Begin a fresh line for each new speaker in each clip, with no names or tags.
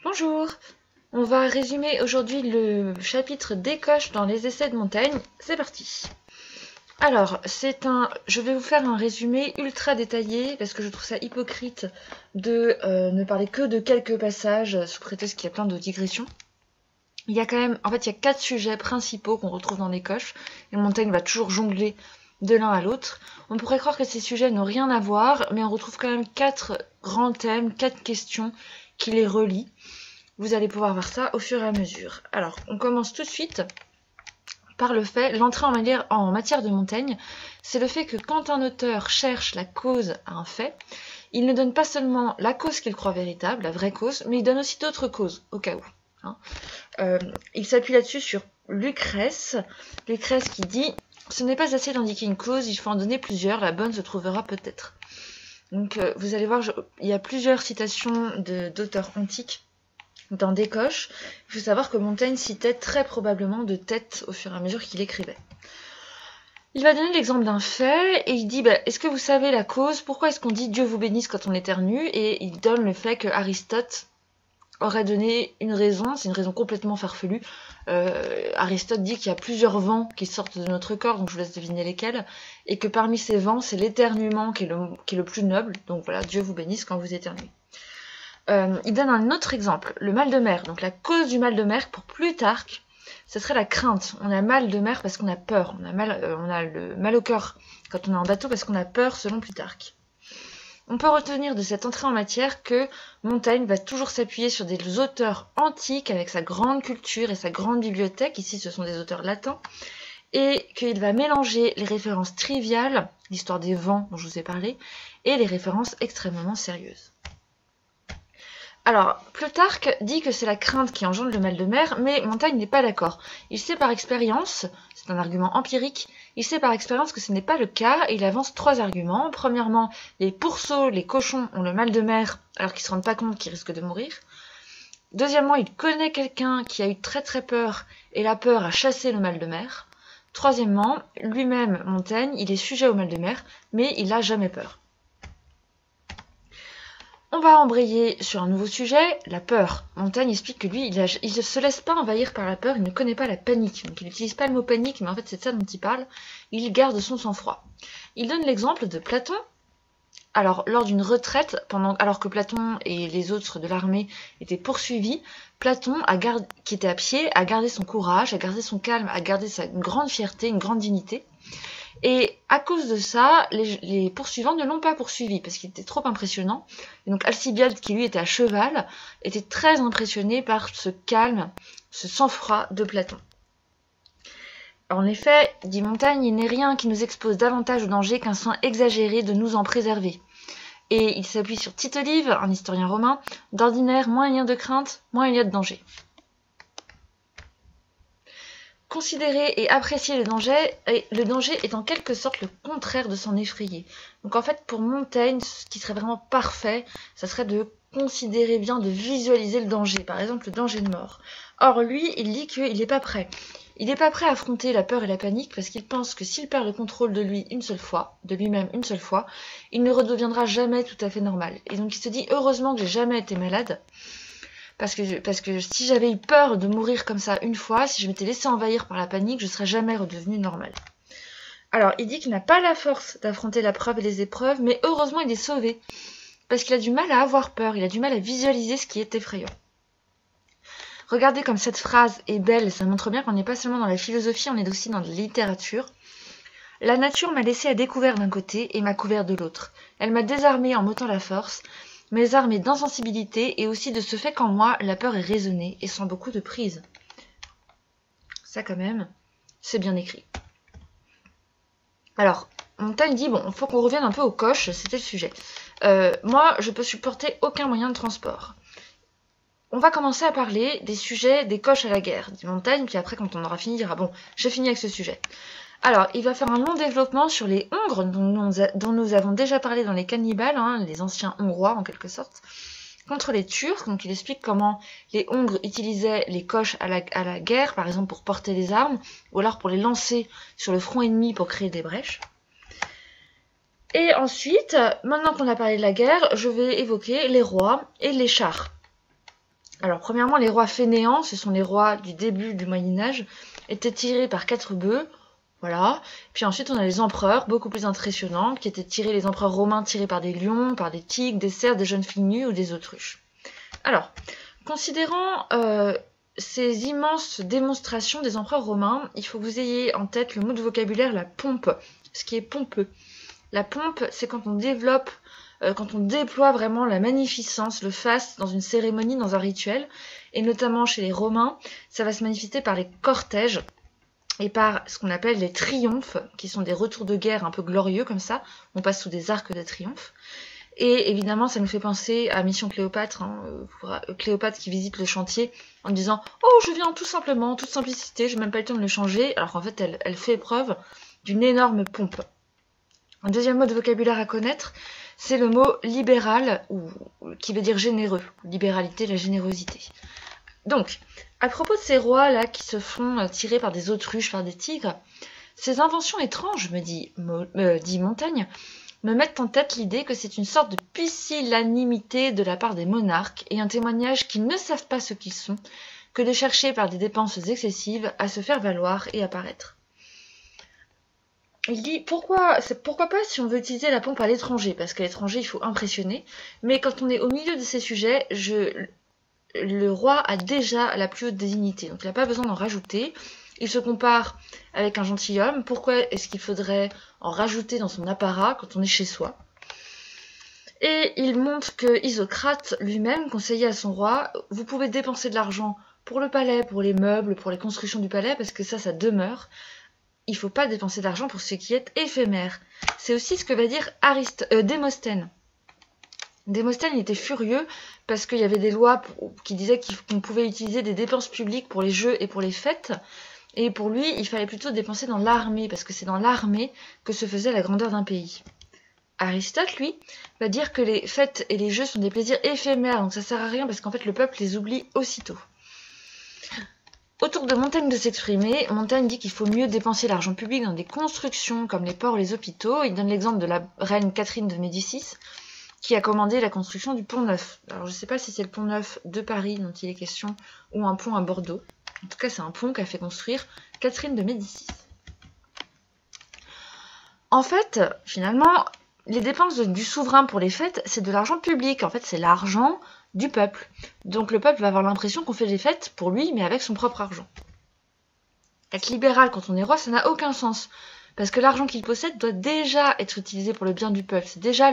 Bonjour, on va résumer aujourd'hui le chapitre des coches dans les essais de Montaigne. C'est parti. Alors, je vais vous faire un résumé ultra détaillé parce que je trouve ça hypocrite de ne parler que de quelques passages sous prétexte qu'il y a plein de digressions. Il y a 4 sujets principaux qu'on retrouve dans les coches et Montaigne va toujours jongler de l'un à l'autre. On pourrait croire que ces sujets n'ont rien à voir, mais on retrouve quand même 4 grands thèmes, 4 questions qui les relient. Vous allez pouvoir voir ça au fur et à mesure. Alors, on commence tout de suite par l'entrée en matière de Montaigne, c'est le fait que quand un auteur cherche la cause à un fait, il ne donne pas seulement la cause qu'il croit véritable, la vraie cause, mais il donne aussi d'autres causes, au cas où. Il s'appuie là-dessus sur Lucrèce qui dit « Ce n'est pas assez d'indiquer une cause, il faut en donner plusieurs, la bonne se trouvera peut-être ». Donc vous allez voir, il y a plusieurs citations d'auteurs antiques dans des coches. Il faut savoir que Montaigne citait très probablement de tête au fur et à mesure qu'il écrivait. Il va donner l'exemple d'un fait et il dit est-ce que vous savez la cause? Pourquoi est-ce qu'on dit Dieu vous bénisse quand on éternue? Et il donne le fait que Aristote aurait donné une raison, c'est une raison complètement farfelue. Aristote dit qu'il y a plusieurs vents qui sortent de notre corps, donc je vous laisse deviner lesquels, et que parmi ces vents, c'est l'éternuement qui est le plus noble. Donc voilà, Dieu vous bénisse quand vous éternuez. Il donne un autre exemple, le mal de mer. Donc la cause du mal de mer pour Plutarque, ce serait la crainte. On a mal de mer parce qu'on a peur. On a le mal au cœur quand on est en bateau parce qu'on a peur selon Plutarque. On peut retenir de cette entrée en matière que Montaigne va toujours s'appuyer sur des auteurs antiques avec sa grande culture et sa grande bibliothèque. Ici, ce sont des auteurs latins. Et qu'il va mélanger les références triviales, l'histoire des vents dont je vous ai parlé, et les références extrêmement sérieuses. Alors, Plutarque dit que c'est la crainte qui engendre le mal de mer, mais Montaigne n'est pas d'accord. Il sait par expérience, c'est un argument empirique, il sait par expérience que ce n'est pas le cas, et il avance 3 arguments. Premièrement, les pourceaux, les cochons ont le mal de mer, alors qu'ils ne se rendent pas compte qu'ils risquent de mourir. Deuxièmement, il connaît quelqu'un qui a eu très très peur, et la peur a chassé le mal de mer. Troisièmement, lui-même, Montaigne, il est sujet au mal de mer, mais il n'a jamais peur. On va embrayer sur un nouveau sujet, la peur. Montaigne explique que lui, il ne se laisse pas envahir par la peur, il ne connaît pas la panique. Donc il n'utilise pas le mot panique, mais en fait c'est de ça dont il parle. Il garde son sang-froid. Il donne l'exemple de Platon. Alors, lors d'une retraite, alors que Platon et les autres de l'armée étaient poursuivis, Platon, qui était à pied, a gardé son courage, a gardé son calme, a gardé une grande fierté, une grande dignité. Et à cause de ça, les poursuivants ne l'ont pas poursuivi parce qu'il était trop impressionnant. Et donc Alcibiade, qui lui était à cheval, était très impressionné par ce calme, ce sang-froid de Platon. En effet, dit Montaigne, il n'est rien qui nous expose davantage au danger qu'un soin exagéré de nous en préserver. Et il s'appuie sur Tite-Live, un historien romain. D'ordinaire, moins il y a de crainte, moins il y a de danger. Considérer et apprécier le danger est en quelque sorte le contraire de s'en effrayer. Donc en fait, pour Montaigne, ce qui serait vraiment parfait, ça serait de considérer bien, de visualiser le danger, par exemple le danger de mort. Or lui, il dit qu'il n'est pas prêt. Il n'est pas prêt à affronter la peur et la panique parce qu'il pense que s'il perd le contrôle de lui de lui-même une seule fois, il ne redeviendra jamais tout à fait normal. Et donc il se dit, heureusement que j'ai jamais été malade, parce que si j'avais eu peur de mourir comme ça une fois, si je m'étais laissé envahir par la panique, je ne serais jamais redevenu normal. Alors, il dit qu'il n'a pas la force d'affronter la preuve et les épreuves, mais heureusement il est sauvé, parce qu'il a du mal à avoir peur, il a du mal à visualiser ce qui est effrayant. Regardez comme cette phrase est belle, ça montre bien qu'on n'est pas seulement dans la philosophie, on est aussi dans la littérature. La nature m'a laissé à découvert d'un côté et m'a couvert de l'autre. Elle m'a désarmé en m'ôtant la force, mes armes d'insensibilité et aussi de ce fait qu'en moi, la peur est raisonnée et sans beaucoup de prise. Ça quand même, c'est bien écrit. Alors, Montaigne dit, bon, il faut qu'on revienne un peu aux coches, c'était le sujet. Moi, je peux supporter aucun moyen de transport. On va commencer à parler des sujets des coches à la guerre, dit Montaigne, puis après, quand on aura fini, il dira, bon, j'ai fini avec ce sujet. Alors, il va faire un long développement sur les Hongres, dont nous avons déjà parlé dans les cannibales, les anciens Hongrois en quelque sorte, contre les Turcs. Donc il explique comment les Hongres utilisaient les coches à la guerre, par exemple pour porter les armes, ou alors pour les lancer sur le front ennemi pour créer des brèches. Et ensuite, maintenant qu'on a parlé de la guerre, je vais évoquer les rois et les chars. Alors, premièrement, les rois fainéants, ce sont les rois du début du Moyen-Âge, étaient tirés par 4 bœufs, voilà. Puis ensuite, on a les empereurs, beaucoup plus impressionnants, qui étaient tirés, les empereurs romains tirés par des lions, par des tigres, des cerfs, des jeunes filles nues ou des autruches. Alors, considérant ces immenses démonstrations des empereurs romains, il faut que vous ayez en tête le mot de vocabulaire, la pompe, ce qui est pompeux. La pompe, c'est quand on développe, quand on déploie vraiment la magnificence, le faste dans une cérémonie, dans un rituel, et notamment chez les Romains, ça va se manifester par les cortèges et par ce qu'on appelle les triomphes, qui sont des retours de guerre un peu glorieux comme ça, on passe sous des arcs de triomphe. Et évidemment, ça nous fait penser à Mission Cléopâtre, Cléopâtre qui visite le chantier en disant « Oh, je viens tout simplement, en toute simplicité, je n'ai même pas eu le temps de le changer », alors qu'en fait, elle fait preuve d'une énorme pompe. Un deuxième mot de vocabulaire à connaître, c'est le mot libéral, qui veut dire généreux. Libéralité, la générosité. Donc, à propos de ces rois-là qui se font tirer par des autruches, par des tigres, ces inventions étranges, dit Montaigne, me mettent en tête l'idée que c'est une sorte de pusillanimité de la part des monarques et un témoignage qu'ils ne savent pas ce qu'ils sont que de chercher par des dépenses excessives à se faire valoir et apparaître. Il dit pourquoi pas si on veut utiliser la pompe à l'étranger, parce qu'à l'étranger il faut impressionner, mais quand on est au milieu de ces sujets, le roi a déjà la plus haute dignité, donc il n'a pas besoin d'en rajouter. Il se compare avec un gentilhomme. Pourquoi est-ce qu'il faudrait en rajouter dans son apparat quand on est chez soi? Et il montre que Isocrate lui-même conseillait à son roi, vous pouvez dépenser de l'argent pour le palais, pour les meubles, pour les constructions du palais, parce que ça demeure. Il ne faut pas dépenser d'argent pour ce qui est éphémère. C'est aussi ce que va dire Démosthène. Démosthène il était furieux parce qu'il y avait des lois qui disaient qu'on pouvait utiliser des dépenses publiques pour les jeux et pour les fêtes. Et pour lui, il fallait plutôt dépenser dans l'armée, parce que c'est dans l'armée que se faisait la grandeur d'un pays. Aristote, lui, va dire que les fêtes et les jeux sont des plaisirs éphémères, donc ça sert à rien parce qu'en fait le peuple les oublie aussitôt. Autour de Montaigne de s'exprimer, Montaigne dit qu'il faut mieux dépenser l'argent public dans des constructions comme les ports ou les hôpitaux. Il donne l'exemple de la reine Catherine de Médicis, qui a commandé la construction du pont Neuf. Alors je ne sais pas si c'est le pont Neuf de Paris dont il est question, ou un pont à Bordeaux. En tout cas, c'est un pont qu'a fait construire Catherine de Médicis. En fait, finalement, les dépenses du souverain pour les fêtes, c'est de l'argent public. En fait, c'est l'argent du peuple. Donc le peuple va avoir l'impression qu'on fait des fêtes pour lui, mais avec son propre argent. Être libéral quand on est roi, ça n'a aucun sens. Parce que l'argent qu'il possède doit déjà être utilisé pour le bien du peuple. C'est déjà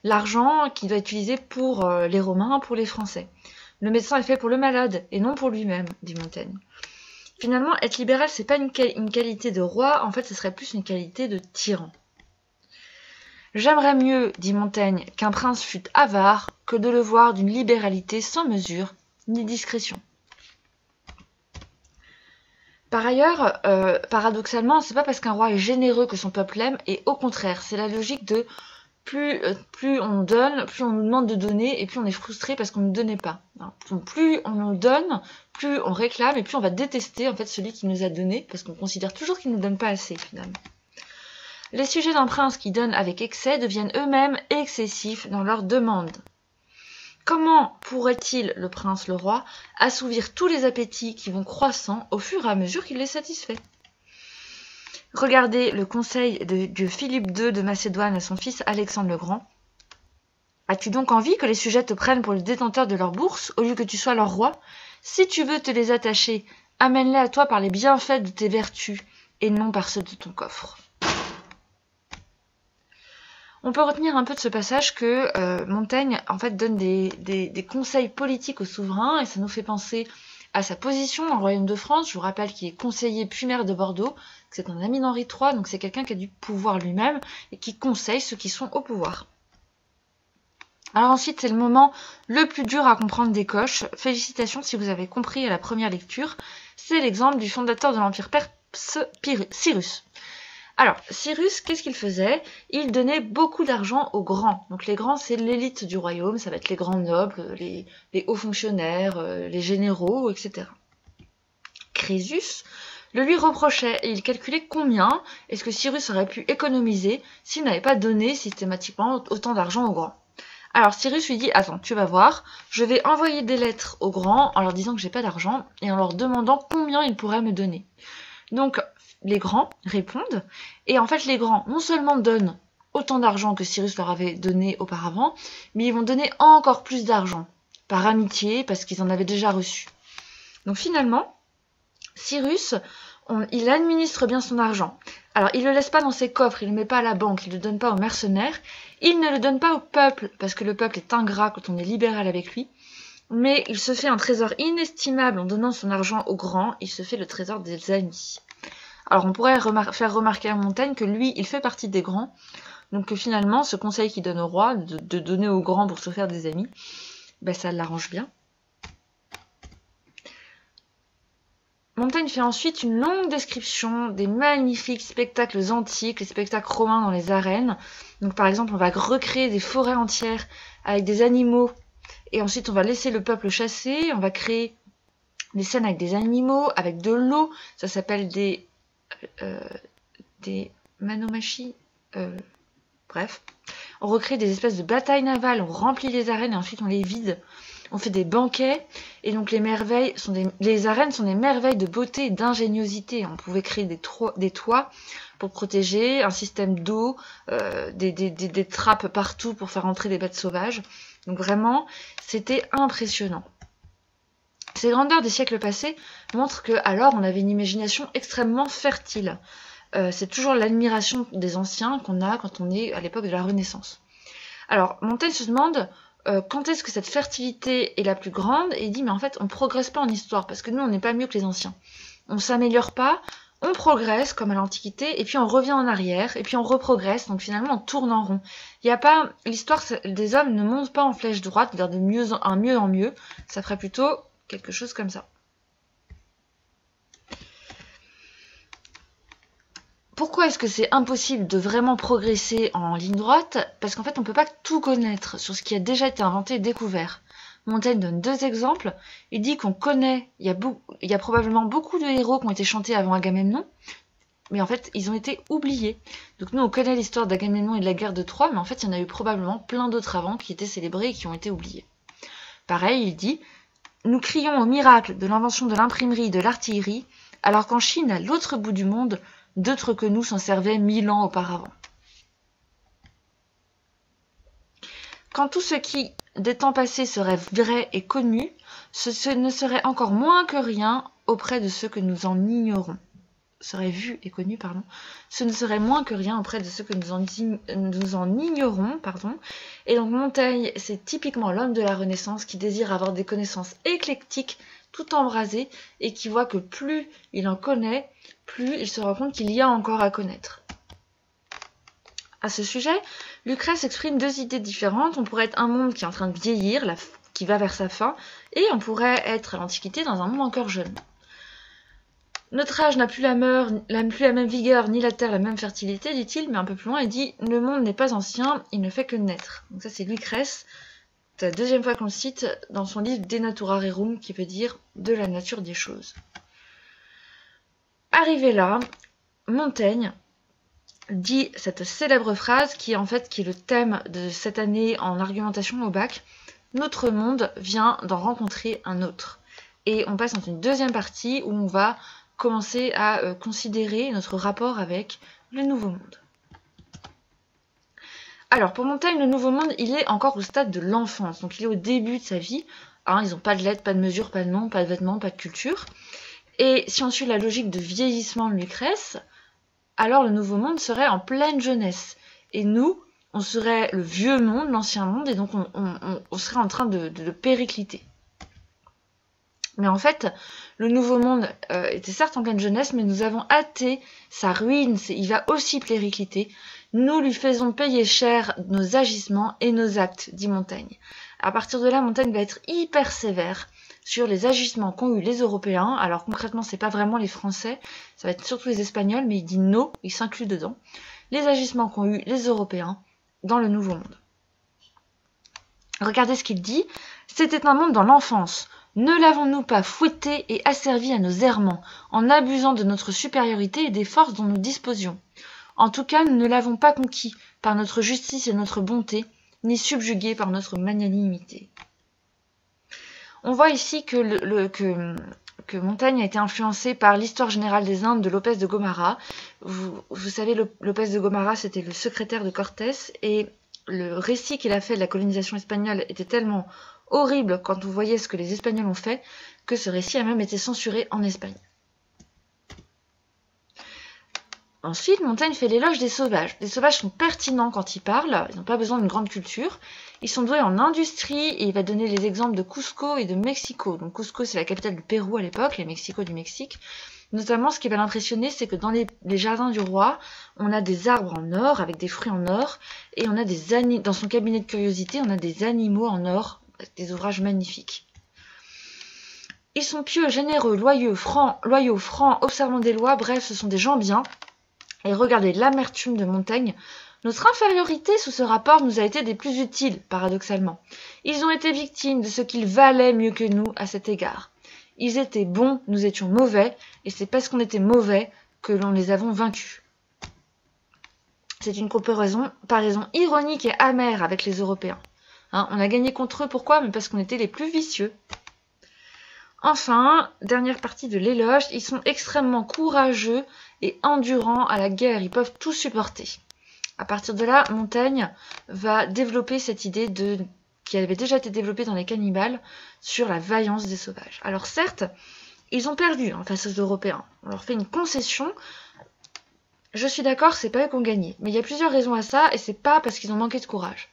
l'argent qui doit être utilisé pour les Romains, pour les Français. Le médecin est fait pour le malade, et non pour lui-même, dit Montaigne. Finalement, être libéral, c'est pas une qualité de roi, en fait, ce serait plus une qualité de tyran. J'aimerais mieux, dit Montaigne, qu'un prince fût avare que de le voir d'une libéralité sans mesure ni discrétion. Par ailleurs, paradoxalement, c'est pas parce qu'un roi est généreux que son peuple l'aime, et au contraire, c'est la logique de plus on donne, plus on nous demande de donner, et plus on est frustré parce qu'on ne donnait pas. Donc, plus on nous donne, plus on réclame, et plus on va détester en fait celui qui nous a donné, parce qu'on considère toujours qu'il ne nous donne pas assez finalement. Les sujets d'un prince qui donne avec excès deviennent eux-mêmes excessifs dans leurs demandes. Comment pourrait-il, le prince, le roi, assouvir tous les appétits qui vont croissant au fur et à mesure qu'il les satisfait? Regardez le conseil de Philippe II de Macédoine à son fils Alexandre le Grand. As-tu donc envie que les sujets te prennent pour les détenteurs de leur bourse, au lieu que tu sois leur roi? Si tu veux te les attacher, amène-les à toi par les bienfaits de tes vertus, et non par ceux de ton coffre. On peut retenir un peu de ce passage que Montaigne en fait donne des conseils politiques au souverain, et ça nous fait penser à sa position dans le royaume de France. Je vous rappelle qu'il est conseiller puis maire de Bordeaux, que c'est un ami d'Henri III, donc c'est quelqu'un qui a du pouvoir lui-même et qui conseille ceux qui sont au pouvoir. Alors ensuite, c'est le moment le plus dur à comprendre des coches. Félicitations si vous avez compris à la première lecture. C'est l'exemple du fondateur de l'Empire perse, Cyrus. Alors, Cyrus, qu'est-ce qu'il faisait? Il donnait beaucoup d'argent aux grands. Donc les grands, c'est l'élite du royaume, ça va être les grands nobles, les hauts fonctionnaires, les généraux, etc. Crésus le lui reprochait et il calculait combien est-ce que Cyrus aurait pu économiser s'il n'avait pas donné systématiquement autant d'argent aux grands. Alors Cyrus lui dit, attends, tu vas voir, je vais envoyer des lettres aux grands en leur disant que j'ai pas d'argent et en leur demandant combien ils pourraient me donner. Donc les grands répondent, et en fait les grands non seulement donnent autant d'argent que Cyrus leur avait donné auparavant, mais ils vont donner encore plus d'argent, par amitié, parce qu'ils en avaient déjà reçu. Donc finalement, Cyrus, il administre bien son argent. Alors il ne le laisse pas dans ses coffres, il ne le met pas à la banque, il ne le donne pas aux mercenaires, il ne le donne pas au peuple, parce que le peuple est ingrat quand on est libéral avec lui, mais il se fait un trésor inestimable en donnant son argent aux grands, il se fait le trésor des amis. Alors on pourrait faire remarquer à Montaigne que lui, il fait partie des grands, donc que finalement, ce conseil qu'il donne au roi, de donner aux grands pour se faire des amis, ben ça l'arrange bien. Montaigne fait ensuite une longue description des magnifiques spectacles antiques, les spectacles romains dans les arènes. Donc par exemple, on va recréer des forêts entières avec des animaux, et ensuite on va laisser le peuple chasser, on va créer des scènes avec des animaux, avec de l'eau, ça s'appelle des manomachie, bref. On recrée des espèces de batailles navales, on remplit les arènes et ensuite on les vide. On fait des banquets, et donc les arènes sont des merveilles de beauté et d'ingéniosité. On pouvait créer des toits pour protéger, un système d'eau, des trappes partout pour faire entrer des bêtes sauvages. Donc vraiment, c'était impressionnant. Ces grandeurs des siècles passés montrent qu'alors on avait une imagination extrêmement fertile. C'est toujours l'admiration des anciens qu'on a quand on est à l'époque de la Renaissance. Alors, Montaigne se demande quand est-ce que cette fertilité est la plus grande, et il dit mais en fait on progresse pas en histoire, parce que nous on n'est pas mieux que les anciens. On s'améliore pas, on progresse comme à l'Antiquité, et puis on revient en arrière, et puis on reprogresse, donc finalement on tourne en rond. Il n'y a pas, l'histoire des hommes ne monte pas en flèche droite, vers de mieux en mieux, ça ferait plutôt quelque chose comme ça. Pourquoi est-ce que c'est impossible de vraiment progresser en ligne droite? Parce qu'en fait, on ne peut pas tout connaître sur ce qui a déjà été inventé et découvert. Montaigne donne 2 exemples. Il dit qu'on connaît, il y a probablement beaucoup de héros qui ont été chantés avant Agamemnon, mais en fait, ils ont été oubliés. Donc nous, on connaît l'histoire d'Agamemnon et de la guerre de Troie, mais en fait, il y en a eu probablement plein d'autres avant qui étaient célébrés et qui ont été oubliés. Pareil, il dit, nous crions au miracle de l'invention de l'imprimerie et de l'artillerie, alors qu'en Chine, à l'autre bout du monde, d'autres que nous s'en servaient 1000 ans auparavant. Quand tout ce qui, des temps passés, serait vrai et connu, ce ne serait encore moins que rien auprès de ceux que nous en ignorons. Serait vu et connu, pardon. Ce ne serait moins que rien auprès de ceux que nous en ignorons, pardon. Et donc Montaigne, c'est typiquement l'homme de la Renaissance qui désire avoir des connaissances éclectiques, tout embrasées, et qui voit que plus il en connaît, plus il se rend compte qu'il y a encore à connaître. À ce sujet, Lucrèce exprime 2 idées différentes. On pourrait être un monde qui est en train de vieillir, qui va vers sa fin, et on pourrait être à l'Antiquité dans un monde encore jeune. Notre âge n'a plus la même vigueur, ni la terre la même fertilité, dit-il, mais un peu plus loin, il dit « Le monde n'est pas ancien, il ne fait que naître ». Donc ça, c'est Lucrèce. C'est la 2e fois qu'on le cite dans son livre De Natura Rerum, qui veut dire « de la nature des choses ». Arrivé là, Montaigne dit cette célèbre phrase qui est le thème de cette année en argumentation au bac. Notre monde vient d'en rencontrer un autre. Et on passe dans une 2e partie où on va commencer à considérer notre rapport avec le Nouveau Monde. Alors, pour Montaigne, le Nouveau Monde, il est encore au stade de l'enfance. Donc, il est au début de sa vie. Ils n'ont pas de lettres, pas de mesures, pas de nom, pas de vêtements, pas de culture. Et si on suit la logique de vieillissement de Lucrèce, alors le Nouveau Monde serait en pleine jeunesse. Et nous, on serait le vieux monde, l'ancien monde, et donc on serait en train de péricliter. Mais en fait, le Nouveau Monde était certes en pleine jeunesse, mais nous avons hâté sa ruine, il va aussi péricliter. Nous lui faisons payer cher nos agissements et nos actes, dit Montaigne. À partir de là, Montaigne va être hyper sévère sur les agissements qu'ont eu les Européens. Alors concrètement, c'est pas vraiment les Français, ça va être surtout les Espagnols, mais il dit no, il s'inclut dedans. Les agissements qu'ont eu les Européens dans le Nouveau Monde. Regardez ce qu'il dit. C'était un monde dans l'enfance. Ne l'avons-nous pas fouetté et asservi à nos errements, en abusant de notre supériorité et des forces dont nous disposions? En tout cas, nous ne l'avons pas conquis par notre justice et notre bonté, ni subjugués par notre magnanimité. On voit ici que Montaigne a été influencé par l'histoire générale des Indes de Lopez de Gomara. Vous savez, Lopez de Gomara, c'était le secrétaire de Cortés, et le récit qu'il a fait de la colonisation espagnole était tellement horrible quand vous voyez ce que les Espagnols ont fait, que ce récit a même été censuré en Espagne. Ensuite, Montaigne fait l'éloge des sauvages. Les sauvages sont pertinents quand ils parlent, ils n'ont pas besoin d'une grande culture. Ils sont doués en industrie et il va donner les exemples de Cusco et de Mexico. Donc Cusco, c'est la capitale du Pérou à l'époque, les Mexico du Mexique. Notamment, ce qui va l'impressionner, c'est que dans les jardins du roi, on a des arbres en or avec des fruits en or et on a dans son cabinet de curiosité, on a des animaux en or, des ouvrages magnifiques. Ils sont pieux, généreux, loyaux, francs, observant des lois, bref, ce sont des gens bien. Et regardez l'amertume de Montaigne. Notre infériorité sous ce rapport nous a été des plus utiles, paradoxalement. Ils ont été victimes de ce qu'ils valaient mieux que nous à cet égard. Ils étaient bons, nous étions mauvais, et c'est parce qu'on était mauvais que l'on les avons vaincus. C'est une comparaison ironique et amère avec les Européens. On a gagné contre eux, pourquoi? Mais parce qu'on était les plus vicieux. Enfin, dernière partie de l'éloge, ils sont extrêmement courageux et endurants à la guerre, ils peuvent tout supporter. À partir de là, Montaigne va développer cette idée qui avait déjà été développée dans les cannibales sur la vaillance des sauvages. Alors certes, ils ont perdu face aux Européens, on leur fait une concession. Je suis d'accord, c'est pas eux qui ont gagné, mais il y a plusieurs raisons à ça et c'est pas parce qu'ils ont manqué de courage.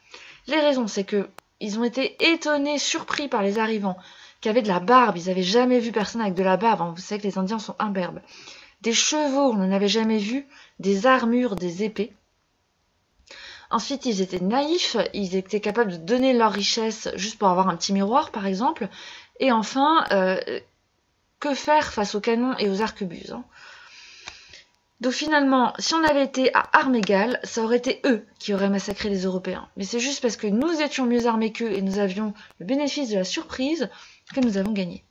Les raisons, c'est que ils ont été étonnés, surpris par les arrivants qui avaient de la barbe, ils n'avaient jamais vu personne avec de la barbe, vous savez que les Indiens sont imberbes. Des chevaux, on n'en avait jamais vu, des armures, des épées. Ensuite, ils étaient naïfs, ils étaient capables de donner leur richesse juste pour avoir un petit miroir, par exemple. Et enfin, que faire face aux canons et aux arquebuses, Donc finalement, si on avait été à armes égales, ça aurait été eux qui auraient massacré les Européens. Mais c'est juste parce que nous étions mieux armés qu'eux et nous avions le bénéfice de la surprise que nous avons gagné.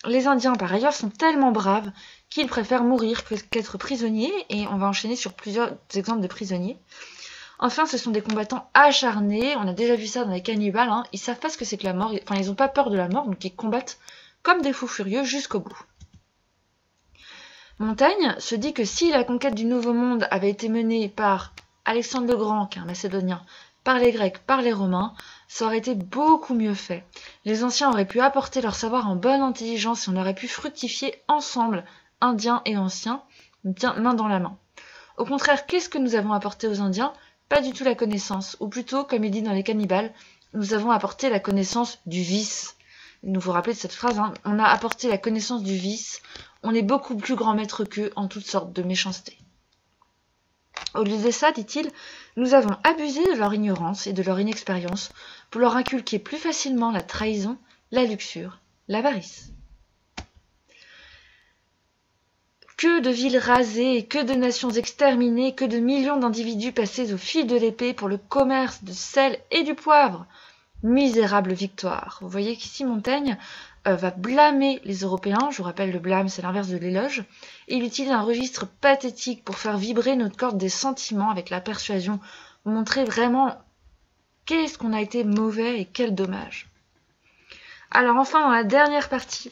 Les Indiens, par ailleurs, sont tellement braves qu'ils préfèrent mourir qu'être prisonniers, et on va enchaîner sur plusieurs exemples de prisonniers. Enfin, ce sont des combattants acharnés, on a déjà vu ça dans les cannibales, ils savent pas ce que c'est que la mort, ils n'ont pas peur de la mort, donc ils combattent comme des fous furieux jusqu'au bout. Montaigne se dit que si la conquête du Nouveau Monde avait été menée par Alexandre le Grand, qui est un Macédonien, par les Grecs, par les Romains, ça aurait été beaucoup mieux fait. Les anciens auraient pu apporter leur savoir en bonne intelligence et on aurait pu fructifier ensemble, Indiens et Anciens, main dans la main. Au contraire, qu'est-ce que nous avons apporté aux Indiens? Pas du tout la connaissance, ou plutôt, comme il dit dans les cannibales, nous avons apporté la connaissance du vice. Vous vous rappelez de cette phrase, on a apporté la connaissance du vice, on est beaucoup plus grand maître qu'eux en toutes sortes de méchanceté. Au lieu de ça, dit-il, nous avons abusé de leur ignorance et de leur inexpérience pour leur inculquer plus facilement la trahison, la luxure, l'avarice. Que de villes rasées, que de nations exterminées, que de millions d'individus passés au fil de l'épée pour le commerce de sel et du poivre. Misérable victoire. Vous voyez qu'ici Montaigne va blâmer les Européens. Je vous rappelle, le blâme, c'est l'inverse de l'éloge. Il utilise un registre pathétique pour faire vibrer notre corde des sentiments avec la persuasion. Montrer vraiment qu'est-ce qu'on a été mauvais et quel dommage. Alors enfin, dans la dernière partie,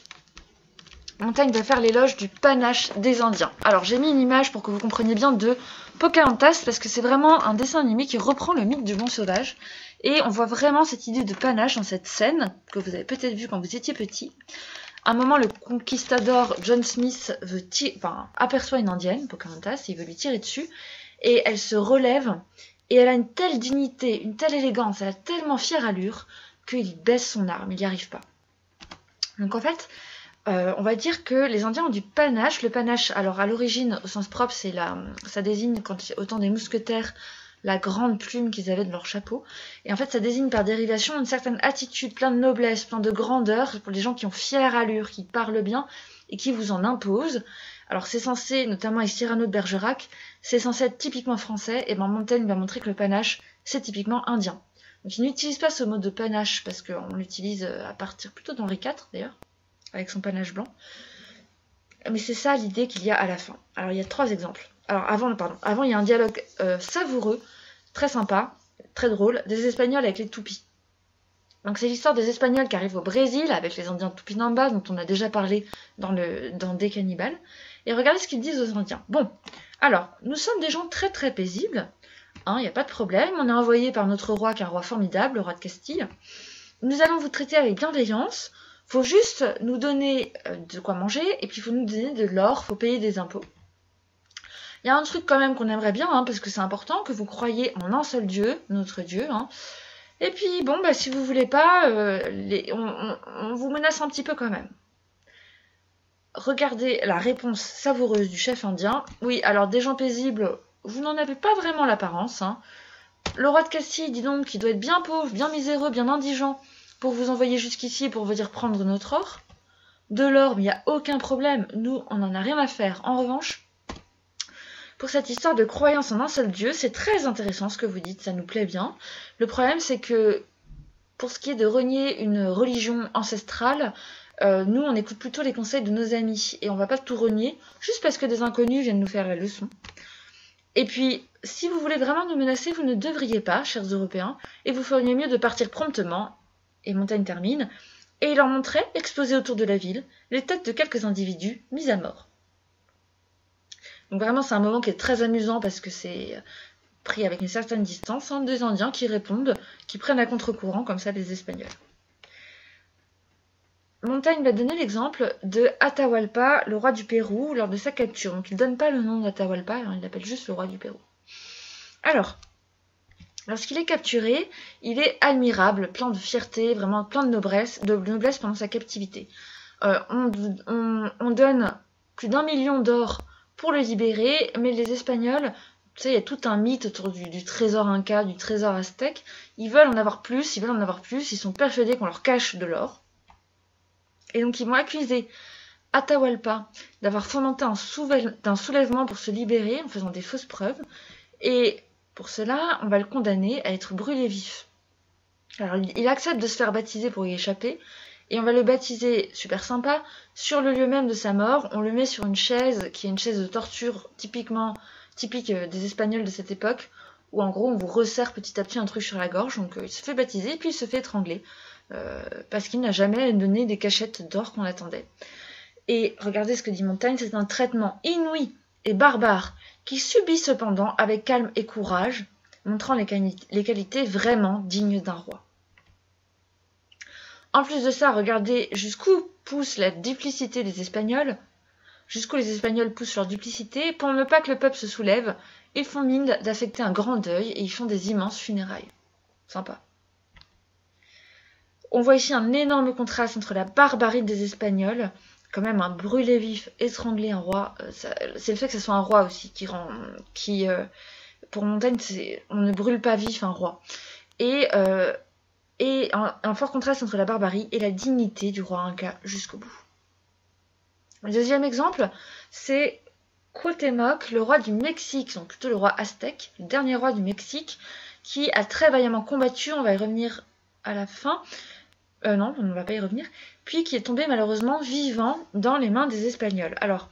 Montaigne va faire l'éloge du panache des Indiens. Alors j'ai mis une image pour que vous compreniez bien de Pocahontas, parce que c'est vraiment un dessin animé qui reprend le mythe du bon sauvage. Et on voit vraiment cette idée de panache dans cette scène, que vous avez peut-être vu quand vous étiez petit. À un moment, le conquistador John Smith aperçoit une Indienne, Pocahontas, et il veut lui tirer dessus. Et elle se relève, et elle a une telle dignité, une telle élégance, elle a tellement fière allure, qu'il baisse son arme, il n'y arrive pas. Donc en fait, on va dire que les Indiens ont du panache. Le panache, alors à l'origine, au sens propre, ça désigne, au temps des mousquetaires, la grande plume qu'ils avaient de leur chapeau. Et en fait, ça désigne par dérivation une certaine attitude, plein de noblesse, plein de grandeur, pour les gens qui ont fière allure, qui parlent bien et qui vous en imposent. Alors c'est censé, notamment avec Cyrano de Bergerac, c'est censé être typiquement français, et Montaigne va montrer que le panache, c'est typiquement indien. Donc il n'utilise pas ce mot de panache, parce qu'on l'utilise à partir plutôt d'Henri IV, d'ailleurs, avec son panache blanc. Mais c'est ça l'idée qu'il y a à la fin. Alors il y a 3 exemples. Alors avant, il y a un dialogue savoureux, très sympa, très drôle, des Espagnols avec les toupies. Donc c'est l'histoire des Espagnols qui arrivent au Brésil avec les Indiens Tupinamba dont on a déjà parlé dans Des Cannibales. Et regardez ce qu'ils disent aux Indiens. Bon, alors, nous sommes des gens très très paisibles, il n'y a pas de problème, on est envoyé par notre roi qui est un roi formidable, le roi de Castille. Nous allons vous traiter avec bienveillance, faut juste nous donner de quoi manger, et puis il faut nous donner de l'or, faut payer des impôts. Il y a un truc quand même qu'on aimerait bien, parce que c'est important, que vous croyiez en un seul Dieu, notre Dieu, Et puis, bon, si vous voulez pas, on vous menace un petit peu quand même. Regardez la réponse savoureuse du chef indien. Oui, alors des gens paisibles, vous n'en avez pas vraiment l'apparence. Le roi de Castille, dis donc, il doit être bien pauvre, bien miséreux, bien indigent pour vous envoyer jusqu'ici pour vous dire prendre notre or. De l'or, mais il n'y a aucun problème, nous, on n'en a rien à faire. En revanche, pour cette histoire de croyance en un seul Dieu, c'est très intéressant ce que vous dites, ça nous plaît bien. Le problème, c'est que pour ce qui est de renier une religion ancestrale, nous, on écoute plutôt les conseils de nos amis et on va pas tout renier juste parce que des inconnus viennent nous faire la leçon. Et puis, si vous voulez vraiment nous menacer, vous ne devriez pas, chers Européens, et vous feriez mieux de partir promptement, et Montaigne termine, et il leur montrait, exposés autour de la ville, les têtes de quelques individus mis à mort. Donc vraiment, c'est un moment qui est très amusant parce que c'est pris avec une certaine distance, des Indiens qui répondent, qui prennent à contre-courant, comme ça, les Espagnols. Montaigne va donner l'exemple de Atahualpa, le roi du Pérou, lors de sa capture. Donc il ne donne pas le nom d'Atahualpa, il l'appelle juste le roi du Pérou. Alors, lorsqu'il est capturé, il est admirable, plein de fierté, vraiment plein de noblesse pendant sa captivité. On donne plus d'1 million d'or pour le libérer, mais les Espagnols, tu sais, il y a tout un mythe autour du trésor inca, du trésor aztèque. Ils veulent en avoir plus, ils sont persuadés qu'on leur cache de l'or. Et donc ils vont accuser Atahualpa d'avoir fomenté un soulèvement pour se libérer en faisant des fausses preuves. Et pour cela, on va le condamner à être brûlé vif. Alors il accepte de se faire baptiser pour y échapper. Et on va le baptiser, super sympa, sur le lieu même de sa mort. On le met sur une chaise, qui est une chaise de torture typique des Espagnols de cette époque, où en gros on vous resserre petit à petit un truc sur la gorge. Donc il se fait baptiser et puis il se fait étrangler. Parce qu'il n'a jamais donné des cachettes d'or qu'on attendait. Et regardez ce que dit Montaigne, c'est un traitement inouï et barbare qui subit cependant avec calme et courage, montrant les qualités vraiment dignes d'un roi. En plus de ça, regardez jusqu'où pousse la duplicité des Espagnols, jusqu'où les Espagnols poussent leur duplicité. Pour ne pas que le peuple se soulève, ils font mine d'affecter un grand deuil et ils font des immenses funérailles. Sympa. On voit ici un énorme contraste entre la barbarie des Espagnols, quand même un brûlé vif, étrangler un roi, c'est le fait que ce soit un roi aussi qui pour Montaigne, on ne brûle pas vif un roi. Et un fort contraste entre la barbarie et la dignité du roi Inca jusqu'au bout. Le deuxième exemple, c'est Cuauhtémoc, le roi du Mexique, donc plutôt le roi aztèque, le dernier roi du Mexique, qui a très vaillamment combattu, on va y revenir à la fin, non, on ne va pas y revenir, puis qui est tombé malheureusement vivant dans les mains des Espagnols. Alors,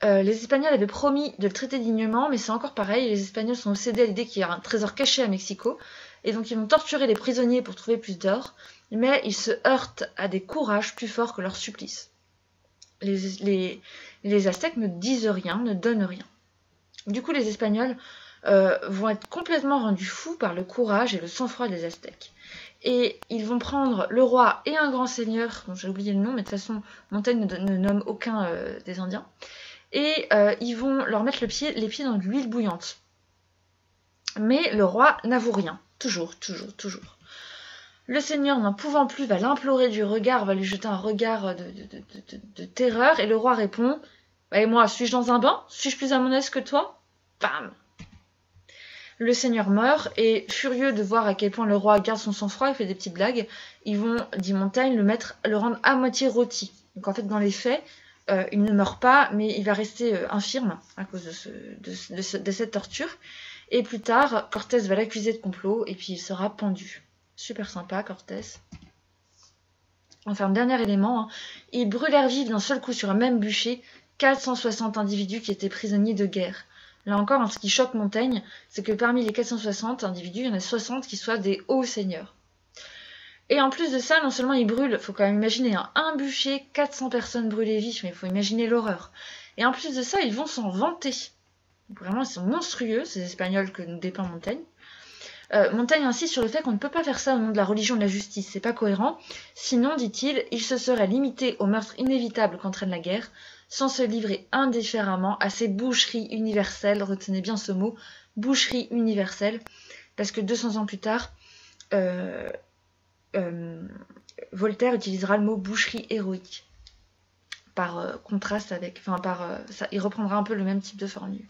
les Espagnols avaient promis de le traiter dignement, mais c'est encore pareil, les Espagnols sont obsédés à l'idée qu'il y a un trésor caché à Mexico, et donc ils vont torturer les prisonniers pour trouver plus d'or, mais ils se heurtent à des courages plus forts que leur supplice. Les Aztèques ne disent rien, ne donnent rien. Du coup, les Espagnols vont être complètement rendus fous par le courage et le sang-froid des Aztèques. Et ils vont prendre le roi et un grand seigneur, dont j'ai oublié le nom, mais de toute façon, Montaigne ne nomme aucun des Indiens, et ils vont leur mettre les pieds dans de l'huile bouillante. Mais le roi n'avoue rien, toujours. Le seigneur, n'en pouvant plus, va l'implorer du regard, va lui jeter un regard de terreur, et le roi répond « Et moi, suis-je dans un bain? Suis-je plus à mon aise que toi ?» Bam! Le seigneur meurt, et furieux de voir à quel point le roi garde son sang-froid et fait des petites blagues, ils vont, dit Montaigne, le rendre à moitié rôti. Donc en fait, dans les faits, il ne meurt pas, mais il va rester infirme à cause de cette torture. Et plus tard, Cortés va l'accuser de complot, et puis il sera pendu. Super sympa, Cortés. Enfin, un dernier élément, ils brûlèrent vifs d'un seul coup sur un même bûcher 460 individus qui étaient prisonniers de guerre. Là encore, ce qui choque Montaigne, c'est que parmi les 460 individus, il y en a 60 qui soient des hauts seigneurs. Et en plus de ça, non seulement ils brûlent, il faut quand même imaginer un bûcher, 400 personnes brûlées vives, mais il faut imaginer l'horreur. Et en plus de ça, ils vont s'en vanter. Vraiment, ils sont monstrueux, ces Espagnols que nous dépeint Montaigne. Montaigne insiste sur le fait qu'on ne peut pas faire ça au nom de la religion de la justice, c'est pas cohérent. Sinon, dit-il, il se serait limité au meurtre inévitable qu'entraîne la guerre, sans se livrer indifféremment à ces boucheries universelles, retenez bien ce mot, boucheries universelles, parce que 200 ans plus tard, Voltaire utilisera le mot boucherie héroïque, par contraste avec, ça, il reprendra un peu le même type de formule.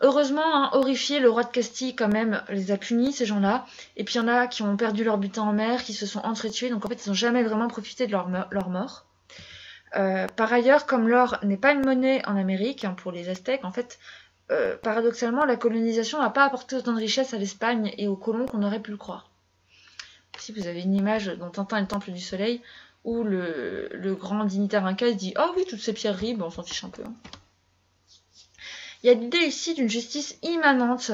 Heureusement, horrifié, le roi de Castille quand même les a punis, ces gens-là. Et puis il y en a qui ont perdu leur butin en mer, qui se sont entretués, donc en fait ils n'ont jamais vraiment profité de leur mort. Par ailleurs, comme l'or n'est pas une monnaie en Amérique, pour les Aztèques, en fait, paradoxalement, la colonisation n'a pas apporté autant de richesse à l'Espagne et aux colons qu'on aurait pu le croire. Ici, vous avez une image dans Tintin et le Temple du Soleil, où le grand dignitaire inca dit « Oh oui, toutes ces pierreries, on s'en fiche un peu. » Il y a l'idée ici d'une justice immanente.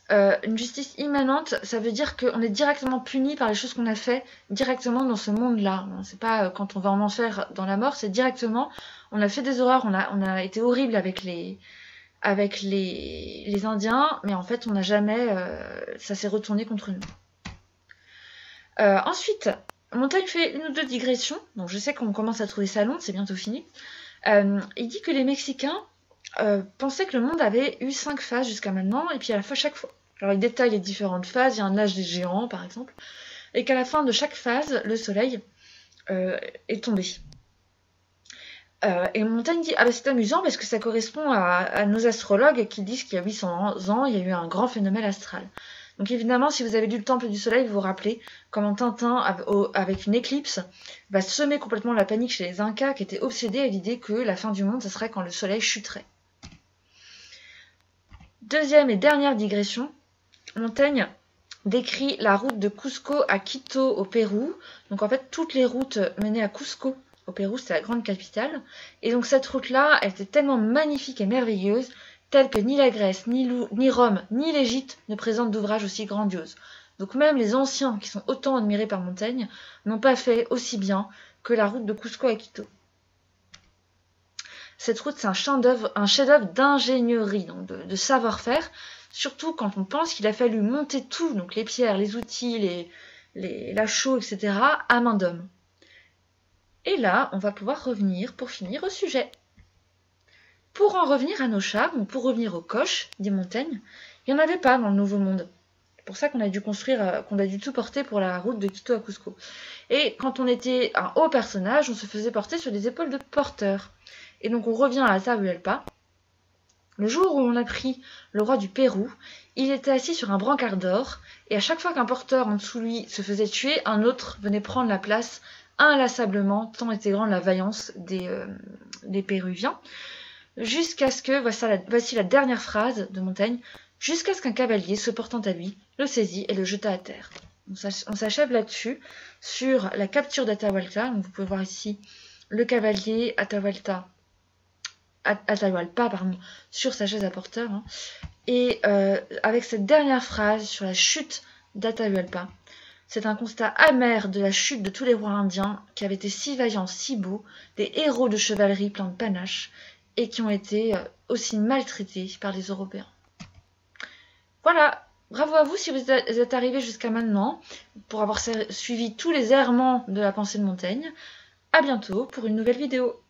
Une justice immanente, ça veut dire qu'on est directement puni par les choses qu'on a fait directement dans ce monde-là. C'est pas quand on va en enfer dans la mort, c'est directement, on a fait des horreurs, on a été horrible avec les Indiens, mais en fait on n'a jamais, ça s'est retourné contre nous. Ensuite, Montaigne fait une ou deux digressions, donc je sais qu'on commence à trouver ça long, c'est bientôt fini. Il dit que les Mexicains pensaient que le monde avait eu 5 phases jusqu'à maintenant, et puis à la fin chaque fois. Alors il détaille les différentes phases, il y a un âge des géants par exemple, et qu'à la fin de chaque phase, le soleil est tombé. Et Montaigne dit, c'est amusant parce que ça correspond à nos astrologues qui disent qu'il y a 800 ans, il y a eu un grand phénomène astral. Donc évidemment, si vous avez lu le Temple du Soleil, vous vous rappelez comment Tintin, avec une éclipse, va semer complètement la panique chez les Incas qui étaient obsédés à l'idée que la fin du monde, ce serait quand le soleil chuterait. Deuxième et dernière digression, Montaigne décrit la route de Cusco à Quito au Pérou. Donc en fait, toutes les routes menaient à Cusco au Pérou, c'était la grande capitale. Et donc cette route-là, elle était tellement magnifique et merveilleuse, telle que ni la Grèce, ni Rome, ni l'Égypte ne présentent d'ouvrages aussi grandioses. Donc même les anciens, qui sont autant admirés par Montaigne, n'ont pas fait aussi bien que la route de Cusco à Quito. Cette route, c'est un chef-d'œuvre d'ingénierie, donc de savoir-faire, surtout quand on pense qu'il a fallu monter tout, donc les pierres, les outils, la chaux, etc., à main d'homme. Et là, on va pouvoir revenir pour finir au sujet. Pour en revenir à nos chars, ou pour revenir aux coches, dit Montaigne, il n'y en avait pas dans le Nouveau Monde. C'est pour ça qu'on a dû qu'on a dû tout porter pour la route de Quito à Cusco. Et quand on était un haut personnage, on se faisait porter sur les épaules de porteurs. Et donc on revient à Atahualpa. Le jour où on a pris le roi du Pérou, il était assis sur un brancard d'or, et à chaque fois qu'un porteur en dessous de lui se faisait tuer, un autre venait prendre la place inlassablement, tant était grande la vaillance des Péruviens, jusqu'à ce que, voici la dernière phrase de Montaigne, jusqu'à ce qu'un cavalier, se portant à lui, le saisit et le jeta à terre. On s'achève là-dessus, sur la capture d'Atahualpa. Vous pouvez voir ici le cavalier Atahualpa, sur sa chaise à porteur. Et avec cette dernière phrase sur la chute d'Atahualpa, c'est un constat amer de la chute de tous les rois indiens qui avaient été si vaillants, si beaux, des héros de chevalerie pleins de panache, et qui ont été aussi maltraités par les Européens. Voilà, bravo à vous si vous êtes arrivés jusqu'à maintenant, pour avoir suivi tous les errements de la pensée de Montaigne. À bientôt pour une nouvelle vidéo.